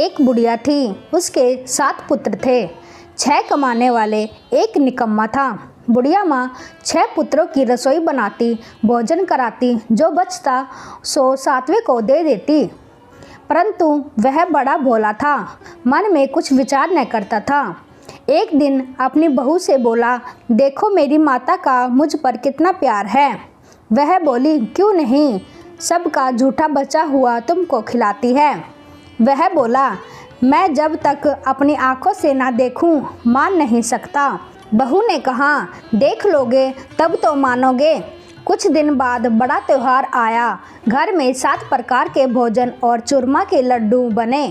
एक बुढ़िया थी, उसके 7 पुत्र थे। 6 कमाने वाले, एक निकम्मा था। बुढ़िया माँ 6 पुत्रों की रसोई बनाती, भोजन कराती, जो बचता सो 7वें को दे देती। परंतु वह बड़ा भोला था, मन में कुछ विचार न करता था। एक दिन अपनी बहू से बोला, देखो मेरी माता का मुझ पर कितना प्यार है। वह बोली, क्यों नहीं, सबका झूठा बचा हुआ तुमको खिलाती है। वह बोला, मैं जब तक अपनी आंखों से ना देखूं, मान नहीं सकता। बहू ने कहा, देख लोगे तब तो मानोगे। कुछ दिन बाद बड़ा त्योहार आया। घर में 7 प्रकार के भोजन और चूरमा के लड्डू बने।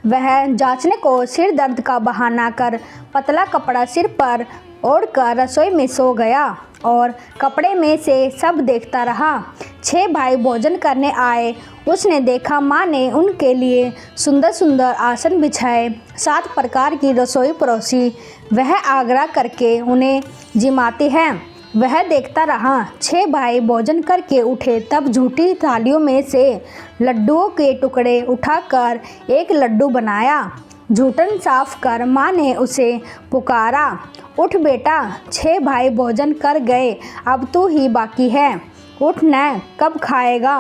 वह जांचने को सिर दर्द का बहाना कर पतला कपड़ा सिर पर ओढ़कर रसोई में सो गया और कपड़े में से सब देखता रहा। 6 भाई भोजन करने आए। उसने देखा माँ ने उनके लिए सुंदर सुंदर आसन बिछाए, 7 प्रकार की रसोई परोसी। वह आग्रह करके उन्हें जिमाती है। वह देखता रहा। 6 भाई भोजन करके उठे, तब झूठी थालियों में से लड्डुओं के टुकड़े उठाकर एक लड्डू बनाया। झूठन साफ कर माँ ने उसे पुकारा, उठ बेटा, 6 भाई भोजन कर गए, अब तू ही बाकी है, उठ न, कब खाएगा।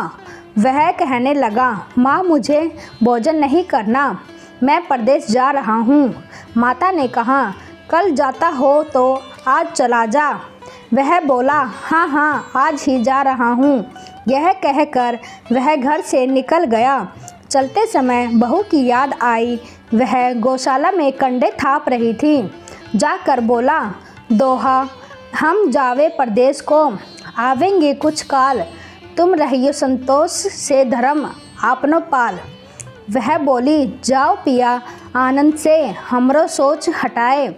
वह कहने लगा, माँ मुझे भोजन नहीं करना, मैं परदेश जा रहा हूँ। माता ने कहा, कल जाता हो तो आज चला जा। वह बोला, हाँ हाँ, आज ही जा रहा हूँ। यह कहकर वह घर से निकल गया। चलते समय बहू की याद आई। वह गौशाला में कंडे थाप रही थी। जाकर बोला, दोहा, हम जावे परदेश को, आवेंगे कुछ काल, तुम रहियो संतोष से धर्म आपनो पाल। वह बोली, जाओ पिया आनंद से, हमरो सोच हटाए,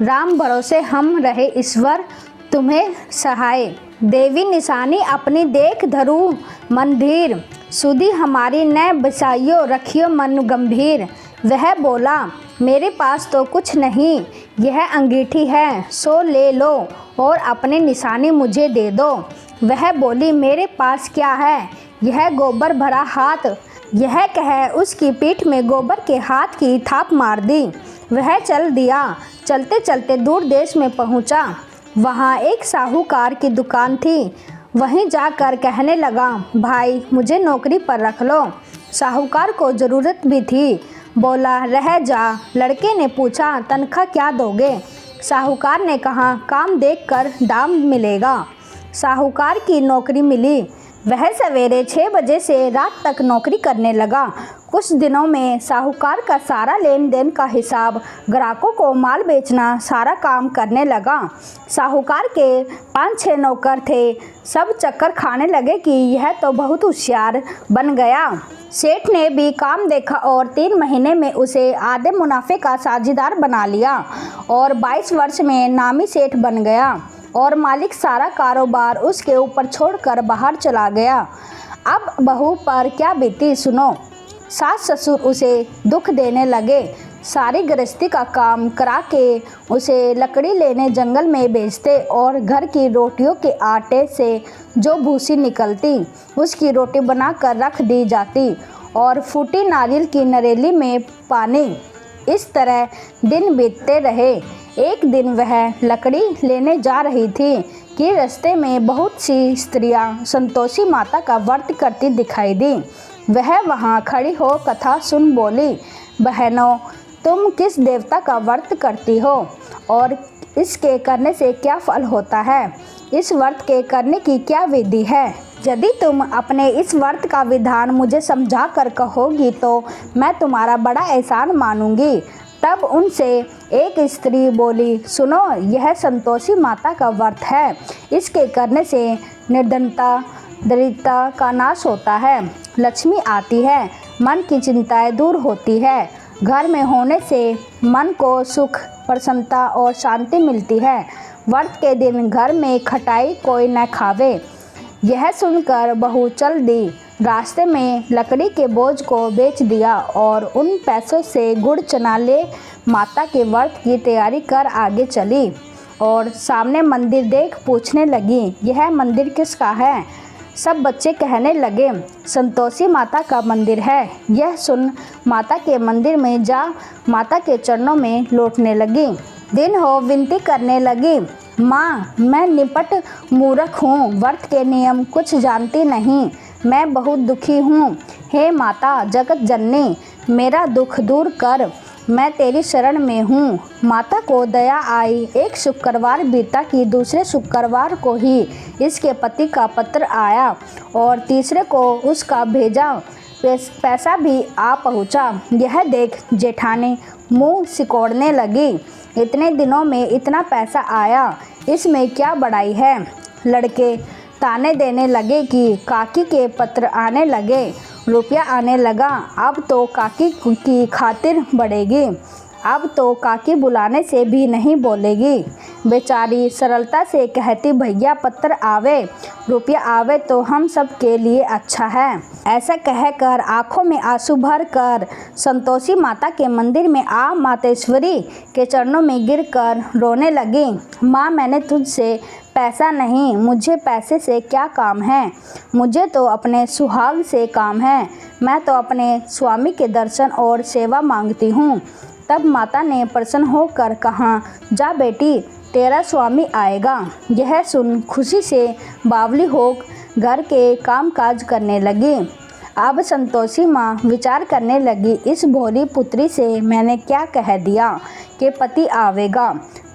राम भरोसे हम रहे ईश्वर तुम्हें सहाय। देवी निशानी अपनी देख धरू मन धीर, सुधी हमारी न बसाइयो रखियो मन गंभीर। वह बोला, मेरे पास तो कुछ नहीं, यह अंगीठी है, सो ले लो और अपनी निशानी मुझे दे दो। वह बोली, मेरे पास क्या है, यह गोबर भरा हाथ। यह कह उसकी पीठ में गोबर के हाथ की थाप मार दी। वह चल दिया। चलते चलते दूर देश में पहुंचा। वहाँ एक साहूकार की दुकान थी। वहीं जाकर कहने लगा, भाई मुझे नौकरी पर रख लो। साहूकार को ज़रूरत भी थी। बोला, रह जा। लड़के ने पूछा, तनख्वाह क्या दोगे। साहूकार ने कहा, काम देखकर दाम मिलेगा। साहूकार की नौकरी मिली। वह सवेरे 6 बजे से रात तक नौकरी करने लगा। कुछ दिनों में साहूकार का सारा लेन देन का हिसाब, ग्राहकों को माल बेचना, सारा काम करने लगा। साहूकार के 5-6 नौकर थे। सब चक्कर खाने लगे कि यह तो बहुत होशियार बन गया। सेठ ने भी काम देखा और 3 महीने में उसे आधे मुनाफे का साझीदार बना लिया और 22 वर्ष में नामी सेठ बन गया और मालिक सारा कारोबार उसके ऊपर छोड़कर बाहर चला गया। अब बहू पर क्या बीती सुनो। सास ससुर उसे दुख देने लगे। सारी गृहस्थी का काम करा के उसे लकड़ी लेने जंगल में भेजते और घर की रोटियों के आटे से जो भूसी निकलती, उसकी रोटी बनाकर रख दी जाती और फूटी नारियल की नरेली में पानी। इस तरह दिन बीतते रहे। एक दिन वह लकड़ी लेने जा रही थी कि रास्ते में बहुत सी स्त्रियां संतोषी माता का व्रत करती दिखाई दी। वह वहां खड़ी हो कथा सुन बोली, बहनों, तुम किस देवता का व्रत करती हो और इसके करने से क्या फल होता है? इस व्रत के करने की क्या विधि है? यदि तुम अपने इस व्रत का विधान मुझे समझा कर कहोगी तो मैं तुम्हारा बड़ा एहसान मानूंगी। तब उनसे एक स्त्री बोली, सुनो, यह संतोषी माता का व्रत है। इसके करने से निर्धनता, दरिद्रता का नाश होता है, लक्ष्मी आती है, मन की चिंताएं दूर होती है, घर में होने से मन को सुख, प्रसन्नता और शांति मिलती है। व्रत के दिन घर में खटाई कोई न खावे। यह सुनकर बहू चल दी। रास्ते में लकड़ी के बोझ को बेच दिया और उन पैसों से गुड़ चना ले माता के व्रत की तैयारी कर आगे चली और सामने मंदिर देख पूछने लगी, यह मंदिर किसका है? सब बच्चे कहने लगे, संतोषी माता का मंदिर है। यह सुन माता के मंदिर में जा माता के चरणों में लौटने लगी। दिन हो विनती करने लगी, माँ मैं निपट मूर्ख हूँ, व्रत के नियम कुछ जानती नहीं, मैं बहुत दुखी हूँ। हे माता जगत जननी, मेरा दुख दूर कर, मैं तेरी शरण में हूँ। माता को दया आई। एक शुक्रवार बीता कि दूसरे शुक्रवार को ही इसके पति का पत्र आया और तीसरे को उसका भेजा पैसा भी आ पहुँचा। यह देख जेठानी मुँह सिकोड़ने लगी, इतने दिनों में इतना पैसा आया, इसमें क्या बड़ाई है। लड़के ताने देने लगे कि काकी के पत्र आने लगे, रुपया आने लगा, अब तो काकी की खातिर बढ़ेगी, अब तो काकी बुलाने से भी नहीं बोलेगी। बेचारी सरलता से कहती, भैया पत्र आवे, रुपया आवे तो हम सब के लिए अच्छा है। ऐसा कहकर आंखों में आंसू भर कर संतोषी माता के मंदिर में आ मातेश्वरी के चरणों में गिरकर रोने लगी। माँ मैंने तुझसे पैसा नहीं, मुझे पैसे से क्या काम है, मुझे तो अपने सुहाग से काम है, मैं तो अपने स्वामी के दर्शन और सेवा मांगती हूँ। तब माता ने प्रसन्न होकर कहा, जा बेटी तेरा स्वामी आएगा। यह सुन खुशी से बावली हो घर के कामकाज करने लगी। अब संतोषी माँ विचार करने लगी, इस भोली पुत्री से मैंने क्या कह दिया कि पति आवेगा,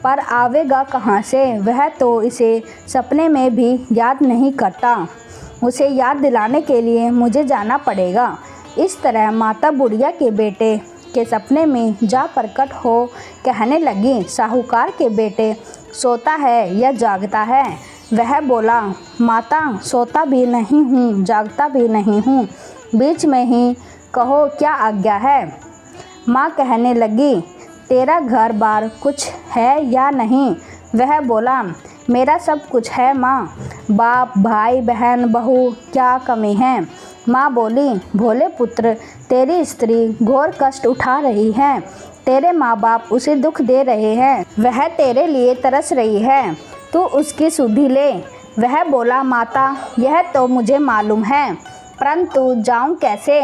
पर आवेगा कहाँ से, वह तो इसे सपने में भी याद नहीं करता, उसे याद दिलाने के लिए मुझे जाना पड़ेगा। इस तरह माता बुढ़िया के बेटे के सपने में जा प्रकट हो कहने लगी, साहूकार के बेटे सोता है या जागता है। वह बोला, माता सोता भी नहीं हूँ, जागता भी नहीं हूँ, बीच में ही कहो क्या आज्ञा है। माँ कहने लगी, तेरा घर बार कुछ है या नहीं। वह बोला, मेरा सब कुछ है माँ, बाप भाई बहन बहू क्या कमी है। माँ बोली, भोले पुत्र तेरी स्त्री घोर कष्ट उठा रही है, तेरे माँ बाप उसे दुख दे रहे हैं, वह तेरे लिए तरस रही है, तू उसकी सुधि ले। वह बोला, माता यह तो मुझे मालूम है, परंतु जाऊँ कैसे,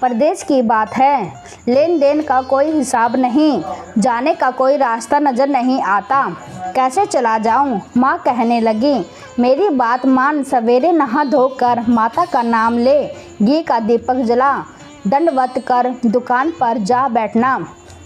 परदेश की बात है, लेन देन का कोई हिसाब नहीं, जाने का कोई रास्ता नज़र नहीं आता, कैसे चला जाऊं। माँ कहने लगी, मेरी बात मान, सवेरे नहा धोकर माता का नाम ले, घी का दीपक जला, दंडवत कर दुकान पर जा बैठना,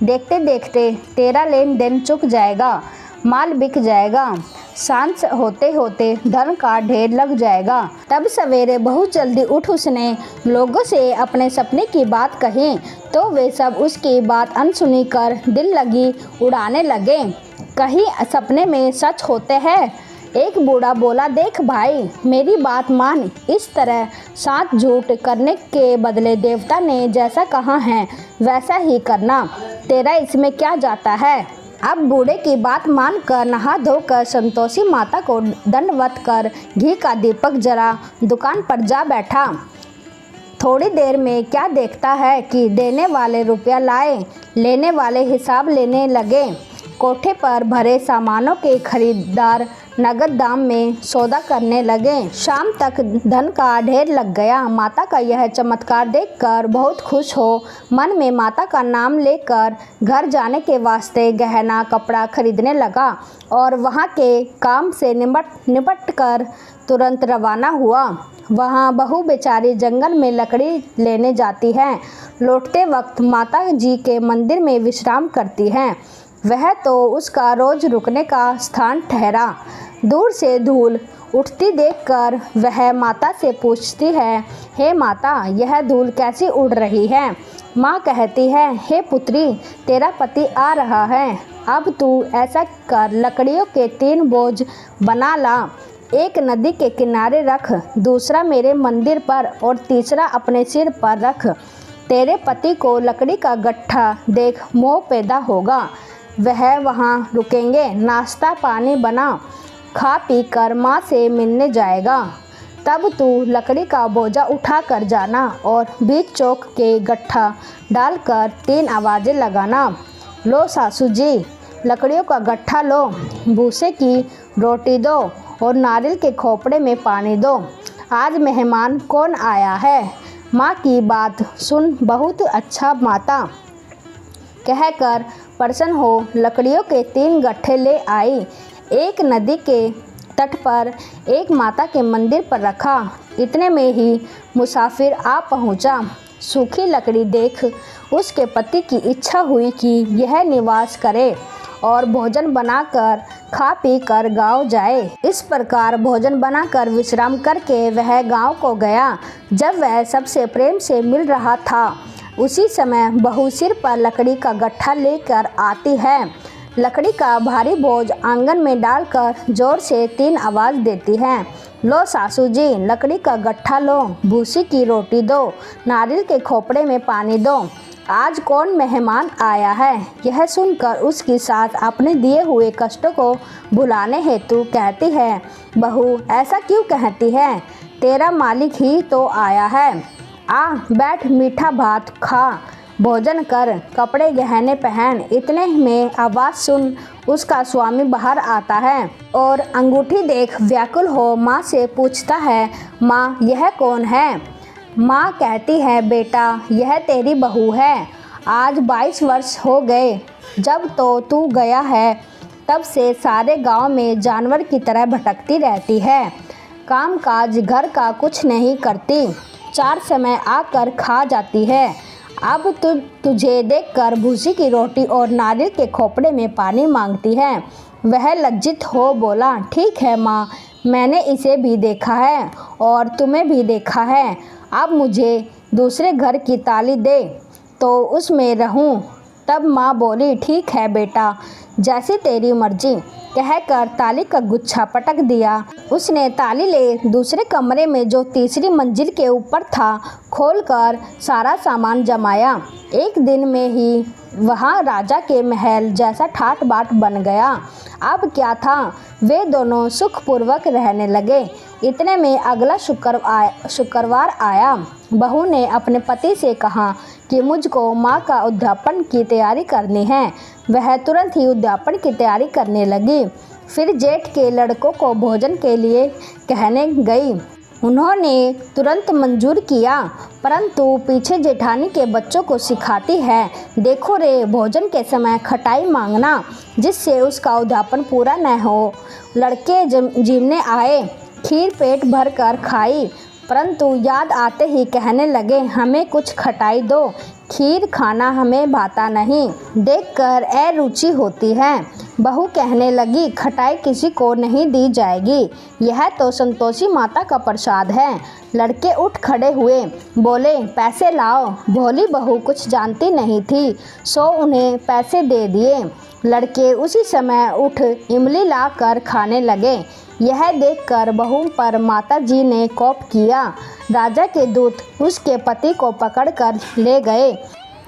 देखते देखते तेरा लेन देन चुक जाएगा, माल बिक जाएगा, सांझ होते होते धन का ढेर लग जाएगा। तब सवेरे बहुत जल्दी उठ उसने लोगों से अपने सपने की बात कही, तो वे सब उसकी बात अनसुनी कर दिल लगी उड़ाने लगे। कहीं सपने में सच होते हैं। एक बूढ़ा बोला, देख भाई मेरी बात मान, इस तरह साथ झूठ करने के बदले देवता ने जैसा कहा है वैसा ही करना, तेरा इसमें क्या जाता है। अब बूढ़े की बात मानकर नहा धोकर संतोषी माता को दंडवत कर घी का दीपक जला दुकान पर जा बैठा। थोड़ी देर में क्या देखता है कि देने वाले रुपया लाए, लेने वाले हिसाब लेने लगे। कोठे पर भरे सामानों के खरीदार नगद दाम में सौदा करने लगे। शाम तक धन का ढेर लग गया। माता का यह चमत्कार देखकर बहुत खुश हो मन में माता का नाम लेकर घर जाने के वास्ते गहना कपड़ा खरीदने लगा और वहाँ के काम से निपट कर तुरंत रवाना हुआ। वहाँ बहू बेचारी जंगल में लकड़ी लेने जाती है। लौटते वक्त माता जी के मंदिर में विश्राम करती है। वह तो उसका रोज रुकने का स्थान ठहरा। दूर से धूल उठती देखकर वह माता से पूछती है, हे माता यह धूल कैसी उड़ रही है। माँ कहती है, हे पुत्री तेरा पति आ रहा है, अब तू ऐसा कर लकड़ियों के 3 बोझ बना ला, एक नदी के किनारे रख, दूसरा मेरे मंदिर पर और तीसरा अपने सिर पर रख। तेरे पति को लकड़ी का गट्ठा देख मोह पैदा होगा, वह वहाँ रुकेंगे, नाश्ता पानी बना खा पी कर माँ से मिलने जाएगा। तब तू लकड़ी का बोझा उठा कर जाना और बीच चौक के गट्ठा डालकर 3 आवाज़ें लगाना, लो सासू जी लकड़ियों का गट्ठा लो, भूसे की रोटी दो और नारियल के खोपड़े में पानी दो। आज मेहमान कौन आया है। माँ की बात सुन बहुत अच्छा माता कहकर प्रसन्न हो लकड़ियों के 3 गट्ठे ले आई। एक नदी के तट पर एक माता के मंदिर पर रखा। इतने में ही मुसाफिर आ पहुँचा। सूखी लकड़ी देख उसके पति की इच्छा हुई कि यह निवास करे और भोजन बनाकर खा पी कर गाँव जाए। इस प्रकार भोजन बनाकर विश्राम करके वह गाँव को गया। जब वह सबसे प्रेम से मिल रहा था उसी समय बहू सिर पर लकड़ी का गट्ठा लेकर आती है। लकड़ी का भारी बोझ आंगन में डालकर जोर से 3 आवाज़ देती है। लो सासू जी, लकड़ी का गट्ठा लो, भूसी की रोटी दो, नारियल के खोपड़े में पानी दो। आज कौन मेहमान आया है। यह सुनकर उसकी सास अपने दिए हुए कष्टों को भुलाने हेतु कहती है, बहू ऐसा क्यों कहती है, तेरा मालिक ही तो आया है। आ बैठ, मीठा भात खा, भोजन कर, कपड़े गहने पहन। इतने में आवाज़ सुन उसका स्वामी बाहर आता है और अंगूठी देख व्याकुल हो माँ से पूछता है, माँ यह कौन है। माँ कहती है, बेटा यह तेरी बहू है। आज 22 वर्ष हो गए जब तो तू गया है, तब से सारे गांव में जानवर की तरह भटकती रहती है। काम काज घर का कुछ नहीं करती, 4 समय आकर खा जाती है। अब तुझे देखकर भूसी की रोटी और नारियल के खोपड़े में पानी मांगती है। वह लज्जित हो बोला, ठीक है माँ, मैंने इसे भी देखा है और तुम्हें भी देखा है। अब मुझे दूसरे घर की ताली दे तो उसमें रहूं। तब माँ बोली, ठीक है बेटा, जैसी तेरी मर्जी, कहकर ताली का गुच्छा पटक दिया। उसने ताली ले दूसरे कमरे में जो तीसरी मंजिल के ऊपर था खोलकर सारा सामान जमाया। एक दिन में ही वहाँ राजा के महल जैसा ठाट बाट बन गया। अब क्या था, वे दोनों सुखपूर्वक रहने लगे। इतने में अगला शुक्रवार आया। बहू ने अपने पति से कहा कि मुझको माँ का उद्यापन की तैयारी करनी है। वह तुरंत ही उद्यापन की तैयारी करने लगी। फिर जेठ के लड़कों को भोजन के लिए कहने गई। उन्होंने तुरंत मंजूर किया, परंतु पीछे जेठानी के बच्चों को सिखाती है, देखो रे, भोजन के समय खटाई मांगना जिससे उसका उद्यापन पूरा न हो। लड़के जीमने आए, खीर पेट भर कर खाई, परंतु याद आते ही कहने लगे, हमें कुछ खटाई दो, खीर खाना हमें भाता नहीं, देखकर अरुचि होती है। बहू कहने लगी, खटाई किसी को नहीं दी जाएगी, यह तो संतोषी माता का प्रसाद है। लड़के उठ खड़े हुए, बोले, पैसे लाओ। भोली बहू कुछ जानती नहीं थी, सो उन्हें पैसे दे दिए। लड़के उसी समय उठ इमली ला कर खाने लगे। यह देखकर बहू पर माता जी ने कोप किया। राजा के दूत उसके पति को पकड़कर ले गए।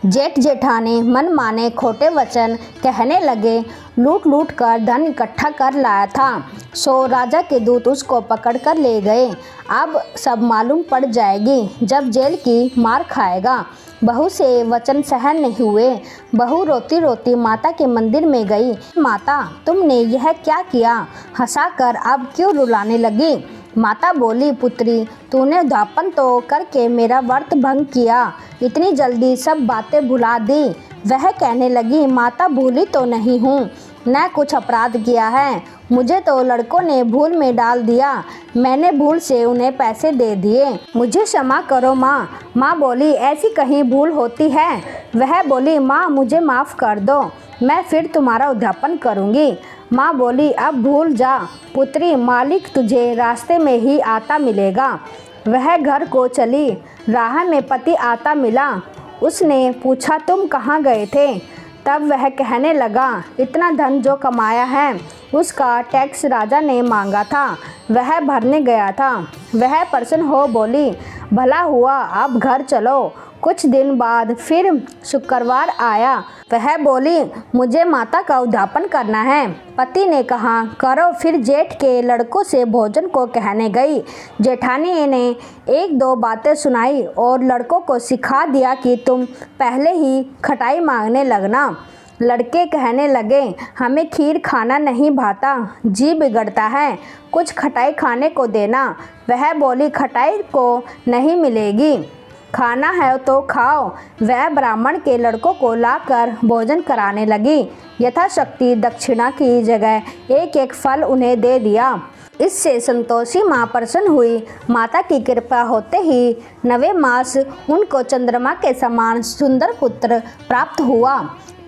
जेठ जेठानी मन माने खोटे वचन कहने लगे, लूट लूट कर धन इकट्ठा कर लाया था, सो राजा के दूत उसको पकड़कर ले गए। अब सब मालूम पड़ जाएगी जब जेल की मार खाएगा। बहू से वचन सहन नहीं हुए। बहू रोती रोती माता के मंदिर में गई। माता, तुमने यह क्या किया, हंसाकर अब क्यों रुलाने लगी। माता बोली, पुत्री, तूने उद्यापन तो करके मेरा व्रत भंग किया, इतनी जल्दी सब बातें भुला दी। वह कहने लगी, माता भूली तो नहीं हूँ, न कुछ अपराध किया है, मुझे तो लड़कों ने भूल में डाल दिया, मैंने भूल से उन्हें पैसे दे दिए, मुझे क्षमा करो माँ। माँ बोली, ऐसी कहीं भूल होती है। वह बोली, माँ मुझे माफ़ कर दो, मैं फिर तुम्हारा उद्यापन करूँगी। माँ बोली, अब भूल जा पुत्री, मालिक तुझे रास्ते में ही आता मिलेगा। वह घर को चली। राह में पति आता मिला। उसने पूछा, तुम कहाँ गए थे। तब वह कहने लगा, इतना धन जो कमाया है उसका टैक्स राजा ने मांगा था, वह भरने गया था। वह प्रसन्न हो बोली, भला हुआ, अब घर चलो। कुछ दिन बाद फिर शुक्रवार आया। वह बोली, मुझे माता का उद्यापन करना है। पति ने कहा, करो। फिर जेठ के लड़कों से भोजन को कहने गई। जेठानी ने 1-2 बातें सुनाई और लड़कों को सिखा दिया कि तुम पहले ही खटाई मांगने लगना। लड़के कहने लगे, हमें खीर खाना नहीं भाता, जी बिगड़ता है, कुछ खटाई खाने को देना। वह बोली, खटाई को नहीं मिलेगी, खाना है तो खाओ। वह ब्राह्मण के लड़कों को लाकर भोजन कराने लगी। यथाशक्ति दक्षिणा की जगह एक एक फल उन्हें दे दिया। इससे संतोषी माँ प्रसन्न हुई। माता की कृपा होते ही 9वें मास उनको चंद्रमा के समान सुंदर पुत्र प्राप्त हुआ।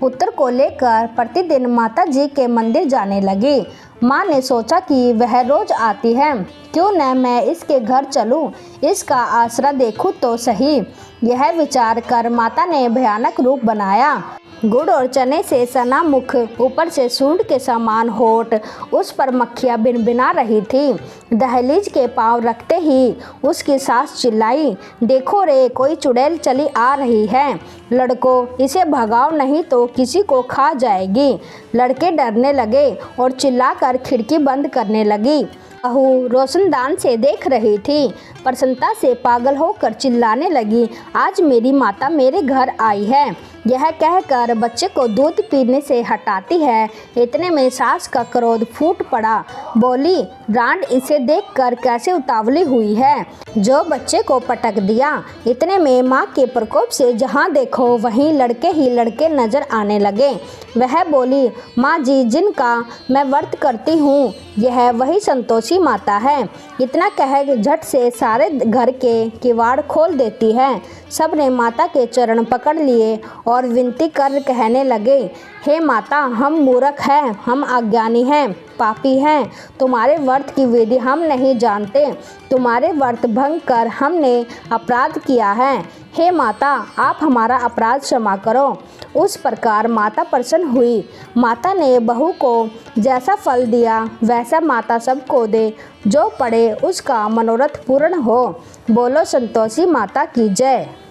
पुत्र को लेकर प्रतिदिन माता जी के मंदिर जाने लगी। माँ ने सोचा कि वह रोज आती है, क्यों न मैं इसके घर चलूं, इसका आसरा देखूं तो सही। यह विचार कर माता ने भयानक रूप बनाया। गुड़ और चने से सना मुख, ऊपर से सूंड के समान होठ, उस पर मक्खियाँ भिनभिना रही थी। दहलीज के पांव रखते ही उसकी सास चिल्लाई, देखो रे, कोई चुड़ैल चली आ रही है, लड़कों इसे भगाओ नहीं तो किसी को खा जाएगी। लड़के डरने लगे और चिल्लाकर खिड़की बंद करने लगी। बहू रोशनदान से देख रही थी, प्रसन्नता से पागल होकर चिल्लाने लगी, आज मेरी माता मेरे घर आई है। यह कहकर बच्चे को दूध पीने से हटाती है। इतने में सास का क्रोध फूट पड़ा। बोली, रांड इसे देखकर कैसे उतावली हुई है, जो बच्चे को पटक दिया। इतने में माँ के प्रकोप से जहाँ देखो वहीं लड़के ही लड़के नजर आने लगे। वह बोली, माँ जी, जिनका मैं व्रत करती हूँ यह वही संतोषी माता है। इतना कह झट से सारे घर के किवाड़ खोल देती है। सब ने माता के चरण पकड़ लिए और विनती कर कहने लगे, हे माता, हम मूर्ख हैं, हम अज्ञानी हैं, पापी हैं, तुम्हारे व्रत की विधि हम नहीं जानते, तुम्हारे व्रत भंग कर हमने अपराध किया है। हे माता, आप हमारा अपराध क्षमा करो। उस प्रकार माता प्रसन्न हुई। माता ने बहू को जैसा फल दिया वैसा माता सबको दे, जो पड़े उसका मनोरथ पूर्ण हो। बोलो संतोषी माता की जय।